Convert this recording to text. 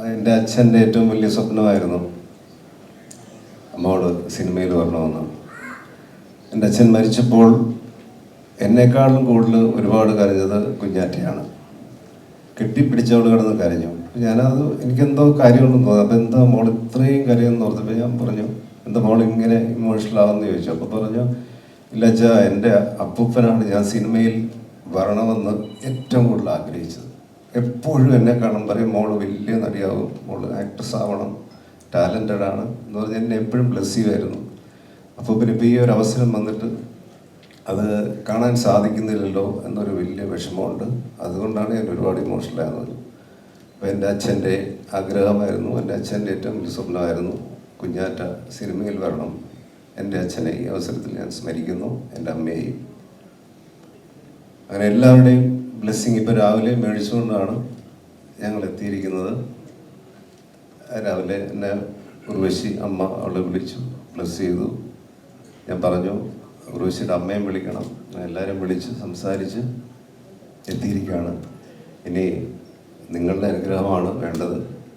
എൻ്റെ അച്ഛൻ്റെ ഏറ്റവും വലിയ സ്വപ്നമായിരുന്നു മോള് സിനിമയിൽ വരണമെന്ന്. എൻ്റെ അച്ഛൻ മരിച്ചപ്പോൾ എന്നെക്കാളും കൂടുതൽ ഒരുപാട് കരഞ്ഞത് കുഞ്ഞാറ്റയാണ്. കെട്ടിപ്പിടിച്ചവൾ കിടന്ന് കരഞ്ഞു. ഞാനത് എനിക്കെന്തോ കാര്യമുണ്ടെന്ന് തോന്നി. അപ്പോൾ എന്താ മോൾ ഇത്രയും കരയെന്ന് ഓർത്തപ്പോൾ ഞാൻ പറഞ്ഞു, എന്താ മോൾ ഇങ്ങനെ ഇമോഷണൽ ആവുമെന്ന് ചോദിച്ചു. അപ്പോൾ പറഞ്ഞു, ഇല്ല അച്ഛാ, എൻ്റെ അപ്പൂപ്പനാണ് ഞാൻ സിനിമയിൽ വരണമെന്ന് ഏറ്റവും കൂടുതൽ ആഗ്രഹിച്ചത്. എപ്പോഴും എന്നെ കാണും പറയും, മോള് വലിയ നടിയാവും, മോള് ആക്ട്രസ് ആവണം, ടാലൻറ്റഡ് ആണ് എന്ന് പറഞ്ഞ് എന്നെ എപ്പോഴും ബ്ലെസ് ചെയ്യുമായിരുന്നു. അപ്പോൾ പിന്നെ ഇപ്പോൾ ഈ ഒരു അവസരം വന്നിട്ട് അത് കാണാൻ സാധിക്കുന്നില്ലല്ലോ എന്നൊരു വലിയ വിഷമമുണ്ട്. അതുകൊണ്ടാണ് ഞാൻ ഒരുപാട് ഇമോഷണലാകുന്നത്. അപ്പോൾ എൻ്റെ അച്ഛൻ്റെ ആഗ്രഹമായിരുന്നു, എൻ്റെ അച്ഛൻ്റെ ഏറ്റവും വലിയ സ്വപ്നമായിരുന്നു കുഞ്ഞാറ്റ സിനിമയിൽ വരണം. എൻ്റെ അച്ഛനെ ഈ അവസരത്തിൽ ഞാൻ സ്മരിക്കുന്നു, എൻ്റെ അമ്മയെയും. അങ്ങനെ എല്ലാവരുടെയും ബ്ലെസ്സിങ് ഇപ്പോൾ രാവിലെ മേടിച്ചുകൊണ്ടാണ് ഞങ്ങൾ എത്തിയിരിക്കുന്നത്. രാവിലെ എന്നെ ഉർവശി അമ്മ അവളെ വിളിച്ചു, ബ്ലെസ് ചെയ്തു. ഞാൻ പറഞ്ഞു ഉർവശിയുടെ അമ്മയും വിളിക്കണം. എല്ലാവരും വിളിച്ച് സംസാരിച്ച് എത്തിയിരിക്കുകയാണ്. ഇനി നിങ്ങളുടെ അനുഗ്രഹമാണ് വേണ്ടത്.